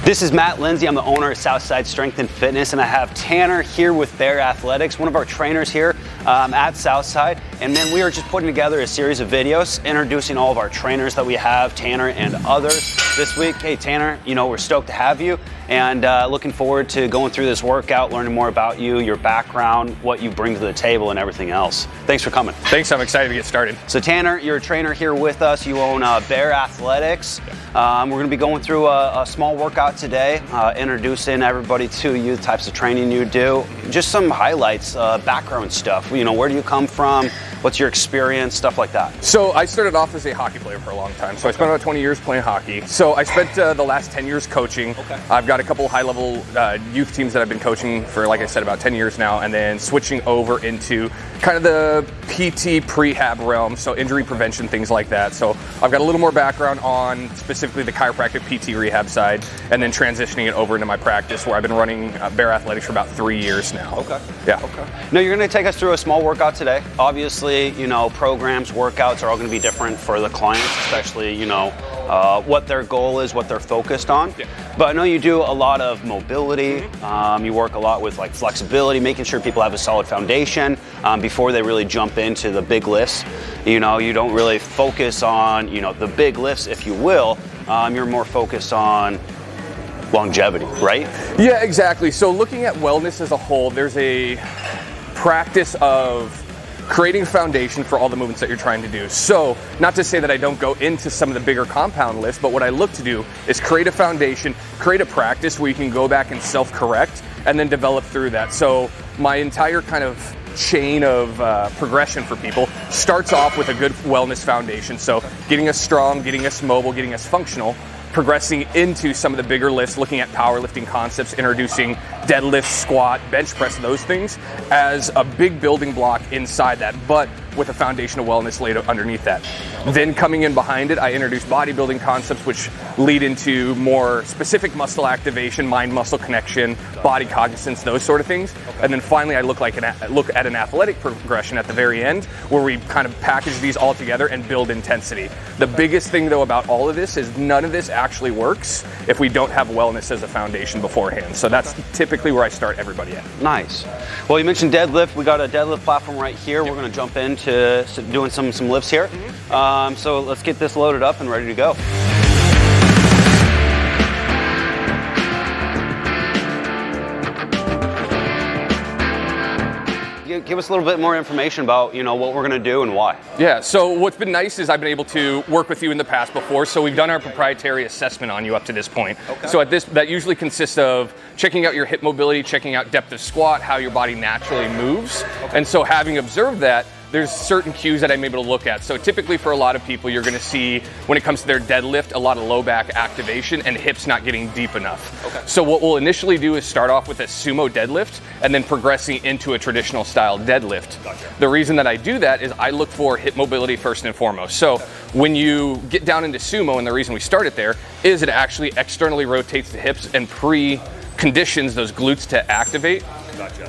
This is Lindsay. I'm the owner of Southside Strength and Fitness, and I have Tanor here with Bear Athletics, one of our trainers here at Southside. And then we are just putting together a series of videos introducing all of our trainers that we have, Tanor and others this week. Hey Tanor, we're stoked to have you, and looking forward to going through this workout, learning more about you, your background, what you bring to the table, and everything else. Thanks for coming. Thanks, I'm excited to get started. So Tanor, you're a trainer here with us. You own Bear Athletics. We're going to be going through a small workout today, introducing everybody to you, the types of training you do, just some highlights, background stuff. Where do you come from? What's your experience? Stuff like that. So I started off as a hockey player for a long time. So I spent about 20 years playing hockey. So I spent the last 10 years coaching. Okay. I've got a couple high-level youth teams that I've been coaching for, like I said, about 10 years now, and then switching over into kind of the PT prehab realm, so injury prevention, things like that. So I've got a little more background on specifically the chiropractic PT rehab side, and then transitioning it over into my practice where I've been running Bear Athletics for about 3 years now. Okay. Yeah. Okay. Now you're going to take us through a small workout today. Obviously, programs, workouts are all going to be different for the clients, especially, what their goal is, what they're focused on. Yeah. But I know you do a lot of mobility. You work a lot with flexibility, making sure people have a solid foundation before they really jump into the big lifts. You don't really focus on, the big lifts, if you will. You're more focused on longevity, right? Yeah, exactly. So looking at wellness as a whole, there's a practice of creating a foundation for all the movements that you're trying to do. So, not to say that I don't go into some of the bigger compound lifts, but what I look to do is create a foundation, create a practice where you can go back and self-correct and then develop through that. So, my entire kind of chain of progression for people starts off with a good wellness foundation. So, getting us strong, getting us mobile, getting us functional, progressing into some of the bigger lifts, looking at powerlifting concepts, introducing deadlift, squat, bench press, those things as a big building block inside that, but with a foundation of wellness laid underneath that. Then coming in behind it, I introduce bodybuilding concepts which lead into more specific muscle activation, mind-muscle connection, body cognizance, those sort of things. And then finally I look at an athletic progression at the very end where we kind of package these all together and build intensity. The biggest thing though about all of this is none of this actually works if we don't have wellness as a foundation beforehand. So that's typically where I start everybody at. Nice. Well, you mentioned deadlift. We got a deadlift platform right here. Yep. We're going to jump into doing some lifts here. So let's get this loaded up and ready to go. Give us a little bit more information about, what we're going to do and why. Yeah, so what's been nice is I've been able to work with you in the past before, so we've done our proprietary assessment on you up to this point. Okay. So that usually consists of checking out your hip mobility, checking out depth of squat, how your body naturally moves. Okay. And so having observed that, there's certain cues that I'm able to look at. So typically for a lot of people, you're gonna see when it comes to their deadlift, a lot of low back activation and hips not getting deep enough. Okay. So what we'll initially do is start off with a sumo deadlift and then progressing into a traditional style deadlift. Gotcha. The reason that I do that is I look for hip mobility first and foremost. So when you get down into sumo, and the reason we start it there is it actually externally rotates the hips and pre-conditions those glutes to activate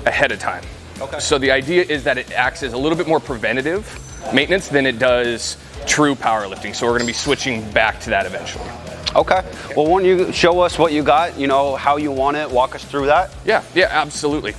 ahead of time. Okay. So the idea is that it acts as a little bit more preventative maintenance than it does true powerlifting. So we're going to be switching back to that eventually. Okay. Well, why don't you show us what you got, how you want it, walk us through that? Yeah, absolutely.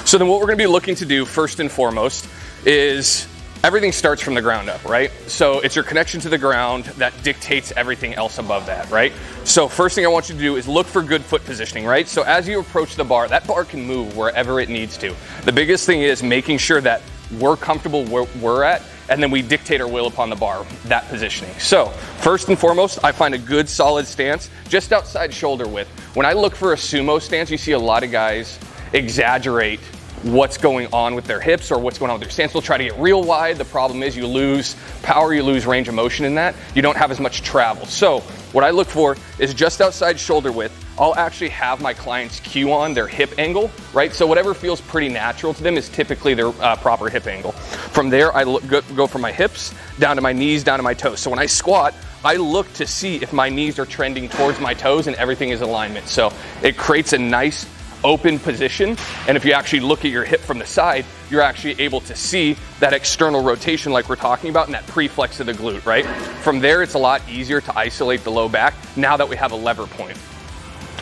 So then what we're going to be looking to do first and foremost is everything starts from the ground up, right? So it's your connection to the ground that dictates everything else above that, right? So first thing I want you to do is look for good foot positioning, right? So as you approach the bar, that bar can move wherever it needs to. The biggest thing is making sure that we're comfortable where we're at, and then we dictate our will upon the bar, that positioning. So first and foremost, I find a good solid stance just outside shoulder width. When I look for a sumo stance, you see a lot of guys exaggerate what's going on with their hips or what's going on with their stance. They'll try to get real wide. The problem is you lose power, you lose range of motion in that. You don't have as much travel. So what I look for is just outside shoulder width. I'll actually have my clients cue on their hip angle, right? So whatever feels pretty natural to them is typically their proper hip angle. From there, I go from my hips down to my knees, down to my toes. So when I squat, I look to see if my knees are trending towards my toes and everything is in alignment. So it creates a nice open position, and if you actually look at your hip from the side, you're actually able to see that external rotation like we're talking about and that pre-flex of the glute, right? From there, it's a lot easier to isolate the low back now that we have a lever point.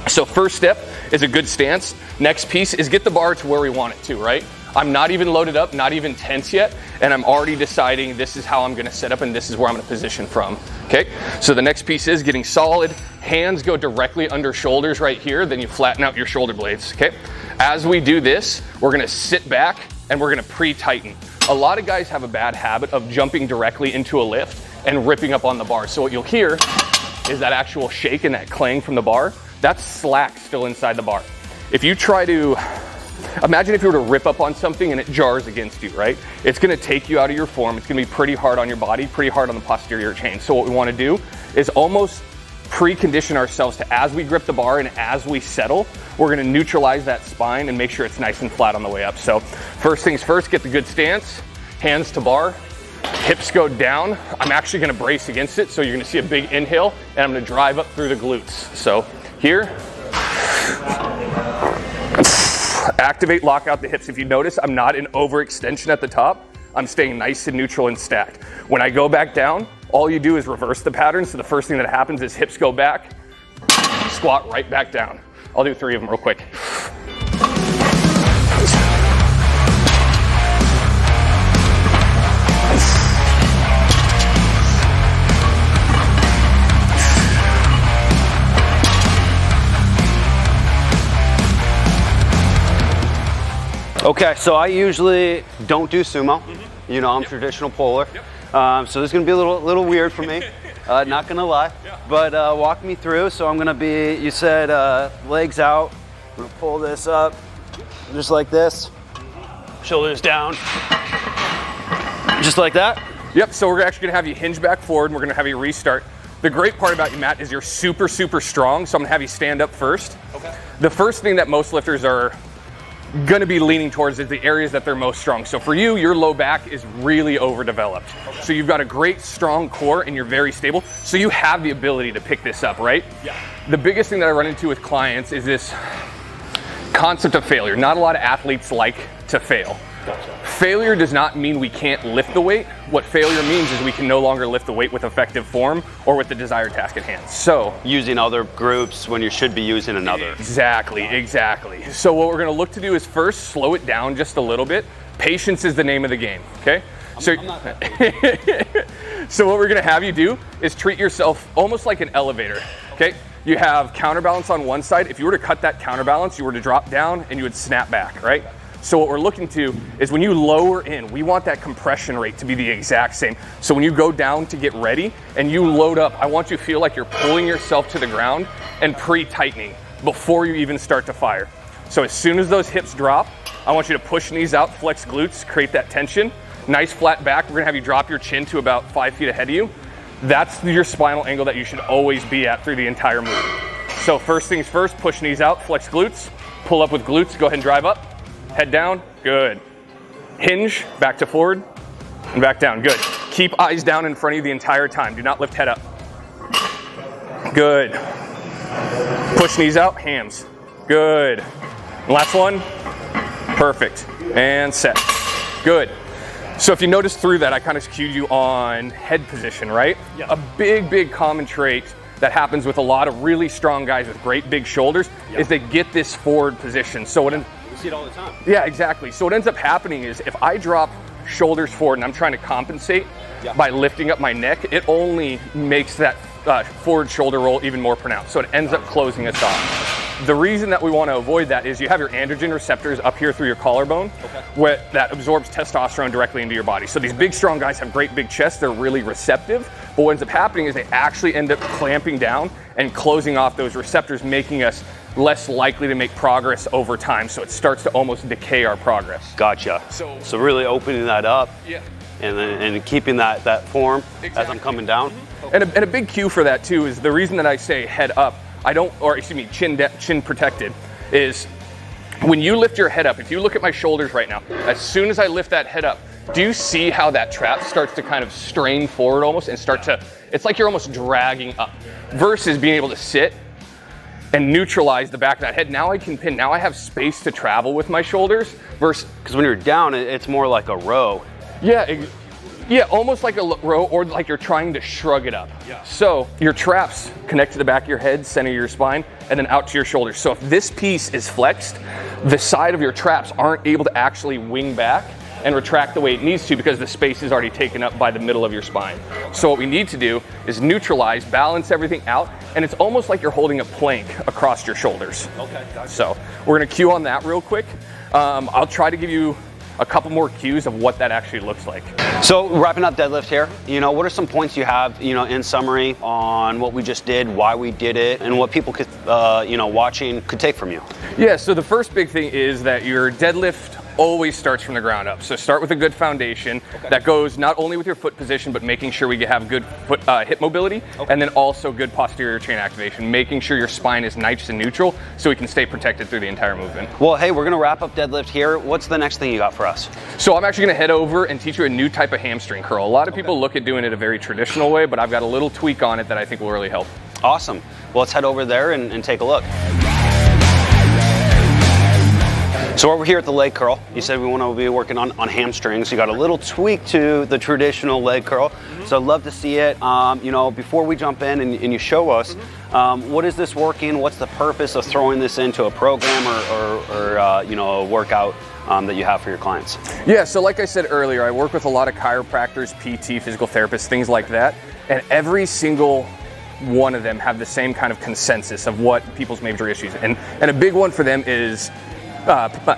So first step is a good stance. Next piece is get the bar to where we want it to, right? I'm not even loaded up, not even tense yet, and I'm already deciding this is how I'm gonna set up and this is where I'm gonna position from, okay? So the next piece is getting solid. Hands go directly under shoulders right here, then you flatten out your shoulder blades, okay? As we do this, we're gonna sit back and we're gonna pre-tighten. A lot of guys have a bad habit of jumping directly into a lift and ripping up on the bar. So what you'll hear is that actual shake and that clang from the bar. That's slack still inside the bar. If you try to, imagine if you were to rip up on something and it jars against you, right? It's gonna take you out of your form. It's gonna be pretty hard on your body, pretty hard on the posterior chain. So what we wanna do is almost precondition ourselves to, as we grip the bar and as we settle, we're gonna neutralize that spine and make sure it's nice and flat on the way up. So first things first, get the good stance, hands to bar, hips go down. I'm actually gonna brace against it. So you're gonna see a big inhale and I'm gonna drive up through the glutes. So here, activate, lock out the hips. If you notice, I'm not in overextension at the top. I'm staying nice and neutral and stacked. When I go back down, all you do is reverse the pattern. So the first thing that happens is hips go back, squat right back down. I'll do 3 of them real quick. Okay, so I usually don't do sumo. You know, I'm traditional polar. So this is gonna be a little weird for me, not gonna lie. But walk me through. So I'm gonna be, you said legs out. I'm gonna pull this up, just like this. Shoulders down, just like that. Yep, so we're actually gonna have you hinge back forward and we're gonna have you restart. The great part about you, Matt, is you're super, super strong. So I'm gonna have you stand up first. Okay. The first thing that most lifters are going to be leaning towards is the areas that they're most strong. So for you, your low back is really overdeveloped. Okay. So you've got a great strong core and you're very stable. So you have the ability to pick this up, right? Yeah. The biggest thing that I run into with clients is this concept of failure. Not a lot of athletes like to fail. Gotcha. Failure does not mean we can't lift the weight. What failure means is we can no longer lift the weight with effective form or with the desired task at hand. So using other groups when you should be using another. Exactly, exactly. So what we're gonna look to do is first slow it down just a little bit. Patience is the name of the game, okay? I'm not that So what we're gonna have you do is treat yourself almost like an elevator, okay? You have counterbalance on one side. If you were to cut that counterbalance, you were to drop down and you would snap back, right? So what we're looking to is when you lower in, we want that compression rate to be the exact same. So when you go down to get ready and you load up, I want you to feel like you're pulling yourself to the ground and pre-tightening before you even start to fire. So as soon as those hips drop, I want you to push knees out, flex glutes, create that tension. Nice flat back. We're gonna have you drop your chin to about 5 feet ahead of you. That's your spinal angle that you should always be at through the entire move. So first things first, push knees out, flex glutes, pull up with glutes, go ahead and drive up. Head down, good. Hinge, back to forward, and back down, good. Keep eyes down in front of you the entire time. Do not lift head up. Good. Push knees out, hands. Good. Last one, perfect. And set, good. So if you notice through that, I kind of cued you on head position, right? Yeah. A big common trait that happens with a lot of really strong guys with great big shoulders is they get this forward position. So what see it all the time. Yeah, exactly. So what ends up happening is if I drop shoulders forward and I'm trying to compensate by lifting up my neck, it only makes that forward shoulder roll even more pronounced. So it ends up closing us off. The reason that we want to avoid that is you have your androgen receptors up here through your collarbone, where that absorbs testosterone directly into your body. So these big, strong guys have great big chests. They're really receptive. But what ends up happening is they actually end up clamping down and closing off those receptors, making us less likely to make progress over time. So it starts to almost decay our progress. Gotcha. So really opening that up and keeping that form as I'm coming down. And a big cue for that too is the reason that I say head up, chin protected, is when you lift your head up, if you look at my shoulders right now, as soon as I lift that head up, do you see how that trap starts to kind of strain forward almost and it's like you're almost dragging up versus being able to sit and neutralize the back of that head. Now I can pin, now I have space to travel with my shoulders versus, because when you're down, it's more like a row. Yeah, Yeah, almost like a row, or like you're trying to shrug it up. Yeah. So your traps connect to the back of your head, center of your spine, and then out to your shoulders. So if this piece is flexed, the side of your traps aren't able to actually wing back and retract the way it needs to because the space is already taken up by the middle of your spine. So what we need to do is neutralize, balance everything out, and it's almost like you're holding a plank across your shoulders. Okay, gotcha. So we're gonna cue on that real quick. I'll try to give you a couple more cues of what that actually looks like. So wrapping up deadlift here, what are some points you have, in summary on what we just did, why we did it, and what people could, watching could take from you? Yeah, so the first big thing is that your deadlift always starts from the ground up. So start with a good foundation that goes not only with your foot position, but making sure we have good foot, hip mobility, and then also good posterior chain activation, making sure your spine is nice and neutral so we can stay protected through the entire movement. Well, hey, we're gonna wrap up deadlift here. What's the next thing you got for us? So I'm actually gonna head over and teach you a new type of hamstring curl. A lot of people look at doing it a very traditional way, but I've got a little tweak on it that I think will really help. Awesome. Well, let's head over there and take a look. So we're here at the leg curl. You said we want to be working on hamstrings. You got a little tweak to the traditional leg curl. So I'd love to see it. Before we jump in and you show us, what is this working? What's the purpose of throwing this into a program or a workout that you have for your clients? Yeah, so like I said earlier, I work with a lot of chiropractors, PT, physical therapists, things like that. And every single one of them have the same kind of consensus of what people's major issues. And a big one for them is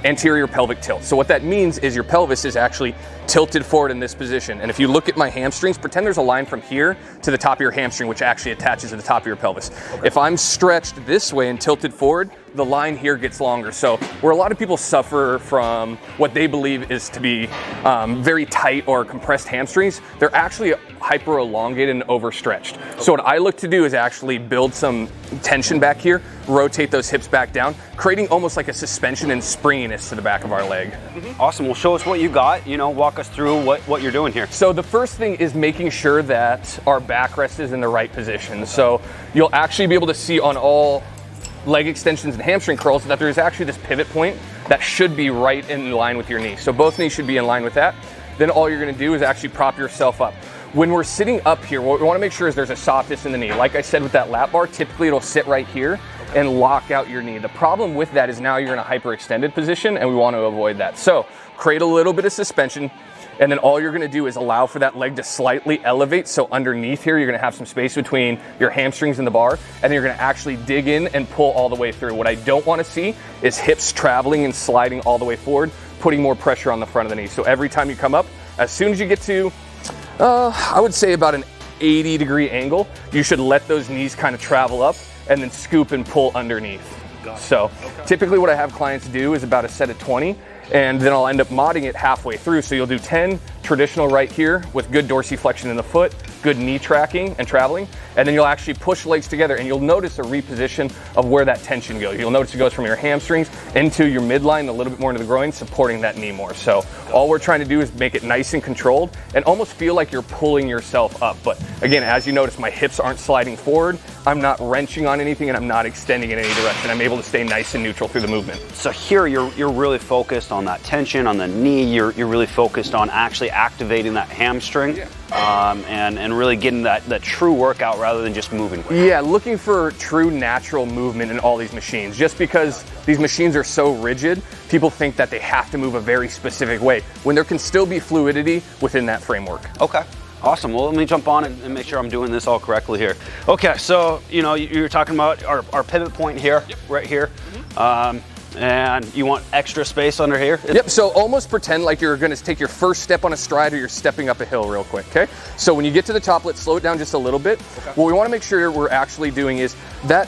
anterior pelvic tilt. So what that means is your pelvis is actually tilted forward in this position. And if you look at my hamstrings, pretend there's a line from here to the top of your hamstring, which actually attaches to the top of your pelvis. Okay. If I'm stretched this way and tilted forward, the line here gets longer. So where a lot of people suffer from what they believe is to be very tight or compressed hamstrings, they're actually hyper elongated and overstretched. Okay. So what I look to do is actually build some tension back here, rotate those hips back down, creating almost like a suspension and springiness to the back of our leg. Awesome. Well, show us what you got. Walk us through what you're doing here. So the first thing is making sure that our backrest is in the right position. So you'll actually be able to see on all leg extensions and hamstring curls that there's actually this pivot point that should be right in line with your knee. So both knees should be in line with that. Then all you're gonna do is actually prop yourself up. When we're sitting up here, what we wanna make sure is there's a softness in the knee. Like I said with that lap bar, typically it'll sit right here and lock out your knee. The problem with that is now you're in a hyperextended position and we wanna avoid that. So create a little bit of suspension, and then all you're gonna do is allow for that leg to slightly elevate. So underneath here, you're gonna have some space between your hamstrings and the bar, and then you're gonna actually dig in and pull all the way through. What I don't wanna see is hips traveling and sliding all the way forward, putting more pressure on the front of the knee. So every time you come up, as soon as you get to, I would say about an 80-degree angle, you should let those knees kind of travel up and then scoop and pull underneath. So typically what I have clients do is about a set of 20, and then I'll end up modding it halfway through. So you'll do 10 traditional right here with good dorsiflexion in the foot, good knee tracking and traveling, and then you'll actually push legs together and you'll notice a reposition of where that tension goes. You'll notice it goes from your hamstrings into your midline, a little bit more into the groin, supporting that knee more. So all we're trying to do is make it nice and controlled and almost feel like you're pulling yourself up. But again, as you notice, my hips aren't sliding forward, I'm not wrenching on anything, and I'm not extending in any direction. I'm able to stay nice and neutral through the movement. So here you're really focused on that tension on the knee. You're really focused on actually activating that hamstring, and really getting that true workout rather than just moving. Yeah, looking for true natural movement in all these machines. Just because these machines are so rigid, people think that they have to move a very specific way when there can still be fluidity within that framework. Okay. Awesome. Well, let me jump on and make sure I'm doing this all correctly here. Okay, so you're talking about our pivot point here, right here. And you want extra space under here? Yep, so almost pretend like you're gonna take your first step on a stride or you're stepping up a hill real quick, okay? So when you get to the top, let's slow it down just a little bit. Okay. What we wanna make sure we're actually doing is that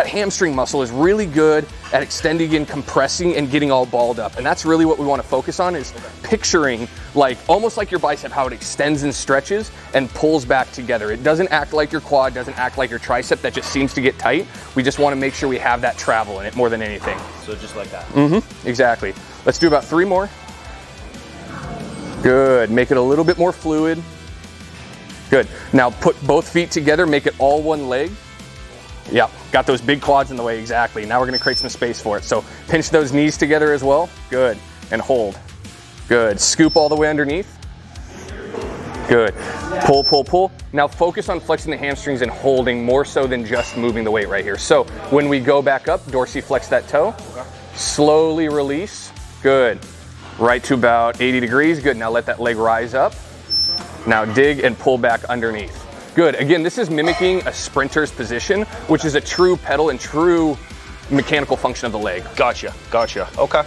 hamstring muscle is really good at extending and compressing and getting all balled up. And that's really what we wanna focus on, is picturing almost like your bicep, how it extends and stretches and pulls back together. It doesn't act like your quad, doesn't act like your tricep that just seems to get tight. We just wanna make sure we have that travel in it more than anything. So just like that. Exactly. Let's do about 3 more. Good. Make it a little bit more fluid. Good. Now put both feet together, make it all one leg. Yeah, got those big quads in the way, exactly. Now we're gonna create some space for it. So pinch those knees together as well. Good. And hold. Good. Scoop all the way underneath. Good. Pull, pull, pull. Now focus on flexing the hamstrings and holding more so than just moving the weight right here. So when we go back up, dorsiflex that toe. Slowly release. Good. Right to about 80 degrees. Good. Now let that leg rise up. Now dig and pull back underneath. Good. Again, this is mimicking a sprinter's position, which is a true pedal and true mechanical function of the leg. Gotcha. Okay.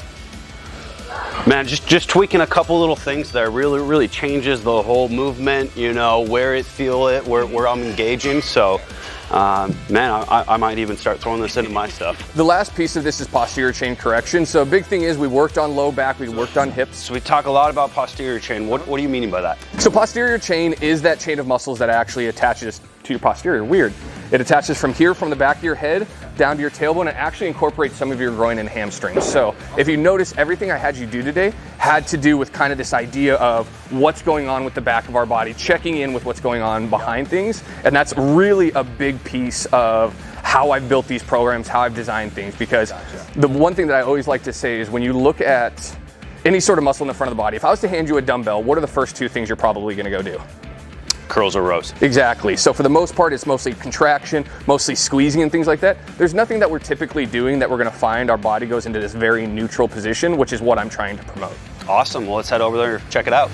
Man, just tweaking a couple little things there really changes the whole movement, you know, where I'm engaging. So, man, I might even start throwing this into my stuff. The last piece of this is posterior chain correction. So a big thing is we worked on low back, we worked on hips. So we talk a lot about posterior chain. What are you meaning by that? So posterior chain is that chain of muscles that actually attaches to your posterior. Weird. It attaches from here, from the back of your head, down to your tailbone, and actually incorporates some of your groin and hamstrings. So if you notice, everything I had you do today had to do with kind of this idea of what's going on with the back of our body, checking in with what's going on behind things. And that's really a big piece of how I've built these programs, how I've designed things. Because the one thing that I always like to say is when you look at any sort of muscle in the front of the body, if I was to hand you a dumbbell, what are the first two things you're probably gonna go do? Curls or rows. Exactly. So for the most part, it's mostly contraction, mostly squeezing and things like that. There's nothing that we're typically doing that we're going to find our body goes into this very neutral position, which is what I'm trying to promote. Awesome. Well, let's head over there and check it out.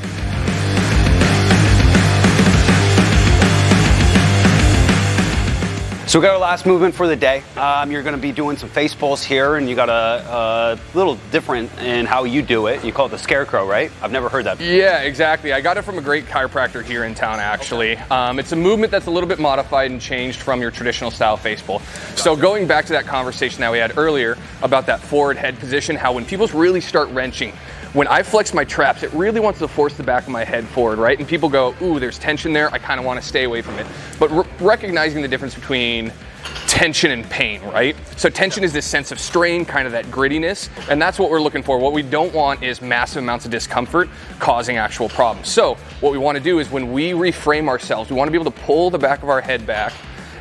So we got our last movement for the day. You're going to be doing some face pulls here, and you got a little different in how you do it. You call it the scarecrow, right? I've never heard that before. Yeah, exactly. I got it from a great chiropractor here in town, actually. Okay. It's a movement that's a little bit modified and changed from your traditional style face pull. Gotcha. So going back to that conversation that we had earlier about that forward head position, how when people really start wrenching, when I flex my traps, it really wants to force the back of my head forward, right? And people go, ooh, there's tension there. I kind of want to stay away from it. But recognizing the difference between tension and pain, right? So tension is this sense of strain, kind of that grittiness, and that's what we're looking for. What we don't want is massive amounts of discomfort causing actual problems. So what we want to do is when we reframe ourselves, we want to be able to pull the back of our head back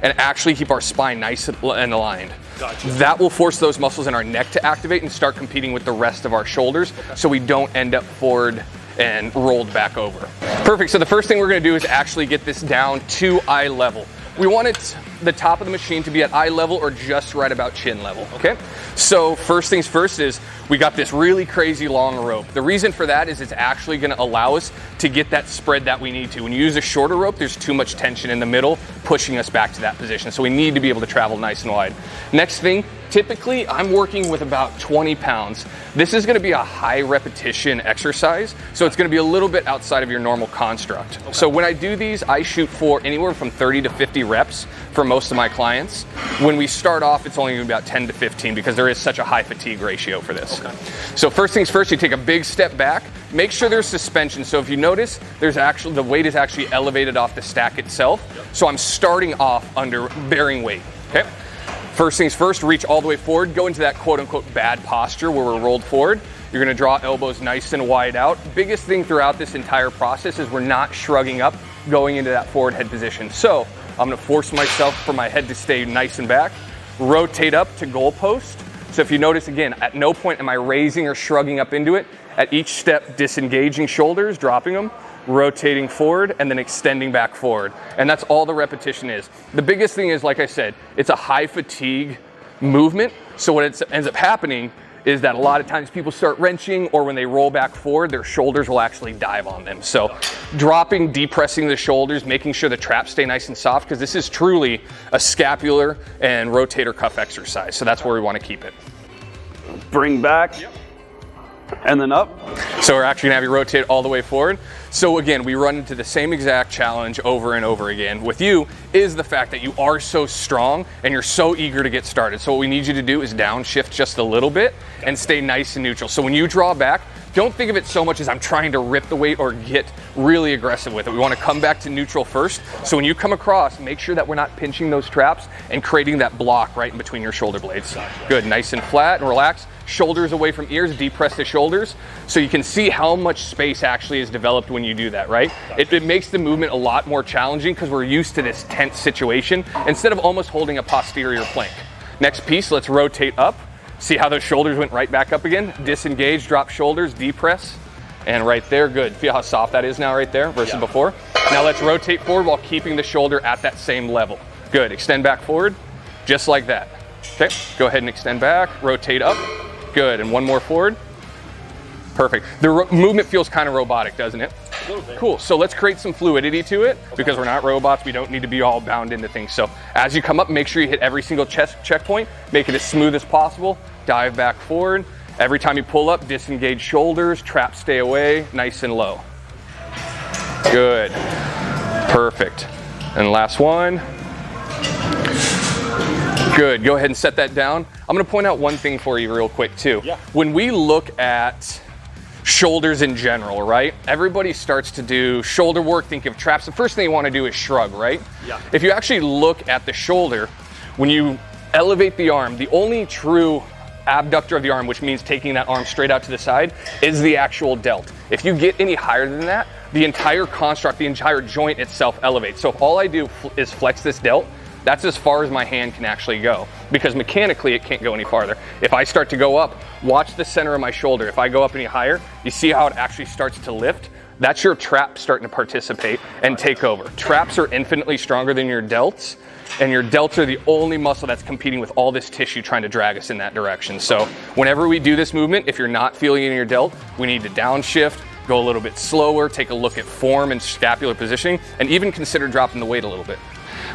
and actually keep our spine nice and aligned. Gotcha. That will force those muscles in our neck to activate and start competing with the rest of our shoulders, so we don't end up forward and rolled back over. Perfect. So the first thing we're going to do is actually get this down to eye level. We want the top of the machine to be at eye level or just right about chin level, okay? So first things first is we got this really crazy long rope. The reason for that is it's actually gonna allow us to get that spread that we need to. When you use a shorter rope, there's too much tension in the middle, pushing us back to that position. So we need to be able to travel nice and wide. Next thing, typically I'm working with about 20 pounds. This is gonna be a high repetition exercise, so it's gonna be a little bit outside of your normal construct. Okay. So when I do these, I shoot for anywhere from 30 to 50 reps for most of my clients. When we start off, it's only gonna be about 10 to 15 because there is such a high fatigue ratio for this. Okay. So first things first, you take a big step back, make sure there's suspension. So if you notice, the weight is actually elevated off the stack itself. Yep. So I'm starting off under bearing weight, okay? First things first, reach all the way forward, go into that quote unquote bad posture where we're rolled forward. You're gonna draw elbows nice and wide out. Biggest thing throughout this entire process is we're not shrugging up, going into that forward head position. So I'm gonna force myself for my head to stay nice and back, rotate up to goal post. So if you notice again, at no point am I raising or shrugging up into it. At each step, disengaging shoulders, dropping them, rotating forward, and then extending back forward. And that's all the repetition is. The biggest thing is, like I said, it's a high fatigue movement. So what ends up happening is that a lot of times people start wrenching, or when they roll back forward, their shoulders will actually dive on them. So dropping, depressing the shoulders, making sure the traps stay nice and soft, because this is truly a scapular and rotator cuff exercise. So that's where we want to keep it. Bring back. Yep. And then up. So we're actually gonna have you rotate all the way forward. So again, we run into the same exact challenge over and over again. With you is the fact that you are so strong and you're so eager to get started. So what we need you to do is downshift just a little bit and stay nice and neutral. So when you draw back, don't think of it so much as I'm trying to rip the weight or get really aggressive with it. We want to come back to neutral first. So when you come across, make sure that we're not pinching those traps and creating that block right in between your shoulder blades. Good, nice and flat and relax. Shoulders away from ears, depress the shoulders. So you can see how much space actually is developed when you do that, right? It makes the movement a lot more challenging because we're used to this tense situation instead of almost holding a posterior plank. Next piece, let's rotate up. See how those shoulders went right back up again? Disengage, drop shoulders, depress, and right there, good. Feel how soft that is now right there versus before? Now let's rotate forward while keeping the shoulder at that same level. Good, extend back forward, just like that. Okay, go ahead and extend back, rotate up. Good, and one more forward. Perfect. The movement feels kind of robotic, doesn't it? A little bit. Cool, so let's create some fluidity to it because we're not robots. We don't need to be all bound into things. So as you come up, make sure you hit every single chest checkpoint, make it as smooth as possible, dive back forward. Every time you pull up, disengage shoulders, traps stay away, nice and low. Good, perfect. And last one. Good, go ahead and set that down. I'm gonna point out one thing for you real quick too. Yeah. When we look at shoulders in general, right? Everybody starts to do shoulder work, think of traps. The first thing you wanna do is shrug, right? Yeah. If you actually look at the shoulder, when you elevate the arm, the only true abductor of the arm, which means taking that arm straight out to the side, is the actual delt. If you get any higher than that, the entire construct, the entire joint itself elevates. So if all I do is flex this delt, that's as far as my hand can actually go, because mechanically it can't go any farther. If I start to go up, watch the center of my shoulder. If I go up any higher, you see how it actually starts to lift? That's your trap starting to participate and take over. Traps are infinitely stronger than your delts, and your delts are the only muscle that's competing with all this tissue trying to drag us in that direction. So whenever we do this movement, if you're not feeling it in your delt, we need to downshift, go a little bit slower, take a look at form and scapular positioning, and even consider dropping the weight a little bit.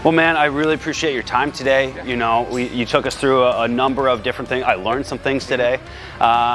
Well, man, I really appreciate your time today. You know, you took us through a number of different things. I learned some things today.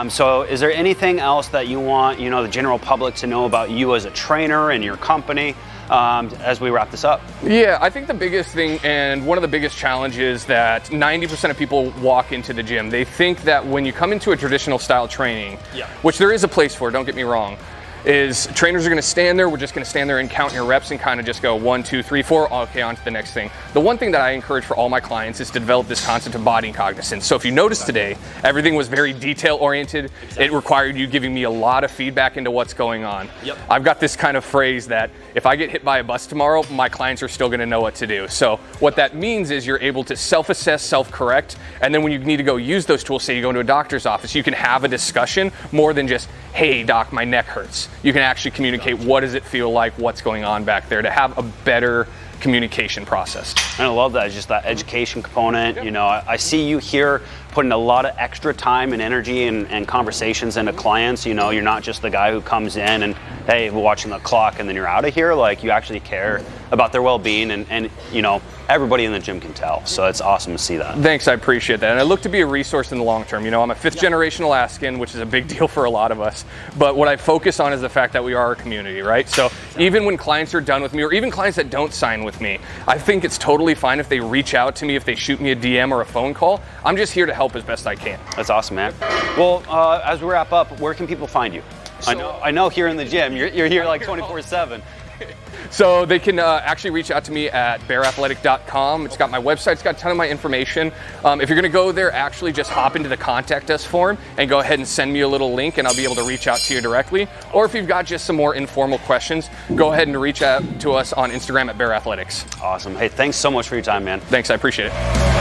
So is there anything else that you want, you know, the general public to know about you as a trainer and your company as we wrap this up? Yeah, I think the biggest thing and one of the biggest challenges that 90% of people walk into the gym, they think that when you come into a traditional style training, which there is a place for, don't get me wrong, is trainers are going to stand there, we're just going to stand there and count your reps and kind of just go 1, 2, 3, 4, okay, on to the next thing. The one thing that I encourage for all my clients is to develop this concept of body cognizance. So if you notice today, everything was very detail oriented. It required you giving me a lot of feedback into what's going on. I've got this kind of phrase that if I get hit by a bus tomorrow, my clients are still going to know what to do. So what that means is you're able to self-assess, self-correct, and then when you need to go use those tools, say you go into a doctor's office, you can have a discussion more than just, hey doc, my neck hurts. You can actually communicate what does it feel like, what's going on back there, to have a better communication process. And I love that, it's just that education component. You know, I see you here putting a lot of extra time and energy and conversations into clients. You know, you're not just the guy who comes in and, hey, we're watching the clock and then you're out of here. Like, you actually care about their well-being, and you know, everybody in the gym can tell. So it's awesome to see that. Thanks, I appreciate that. And I look to be a resource in the long term. You know, I'm a 5th generation Alaskan, which is a big deal for a lot of us. But what I focus on is the fact that we are a community, right? So even when clients are done with me, or even clients that don't sign with me, I think it's totally fine if they reach out to me, if they shoot me a DM or a phone call. I'm just here to help as best I can. That's awesome, man. Well, as we wrap up, where can people find you? I know here in the gym, you're here like 24/7. So they can actually reach out to me at bearathletic.com. It's got my website, it's got a ton of my information. If you're gonna go there, actually just hop into the contact us form and go ahead and send me a little link and I'll be able to reach out to you directly. Or if you've got just some more informal questions, go ahead and reach out to us on Instagram at bearathletics. Awesome. Hey, thanks so much for your time, man. Thanks, I appreciate it.